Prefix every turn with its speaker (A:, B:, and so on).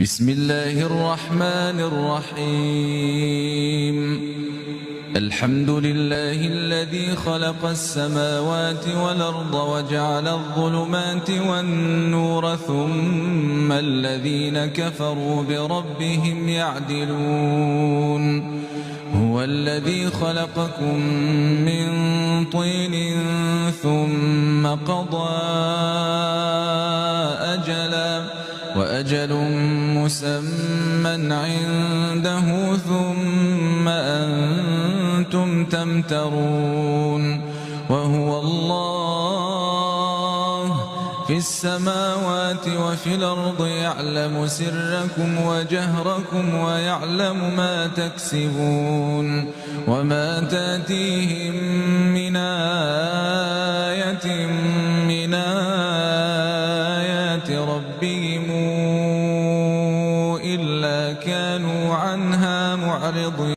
A: بسم الله الرحمن الرحيم. الحمد لله الذي خلق السماوات والأرض وجعل الظلمات والنور ثم الذين كفروا بربهم يعدلون. هو الذي خلقكم من طين ثم قضى أجلا وأجل مسمى عنده ثم أنتم تمترون. وهو الله في السماوات وفي الأرض يعلم سركم وجهركم ويعلم ما تكسبون. وما تأتيهم من آية من آيات ربهم إلا كانوا عنها معرضين.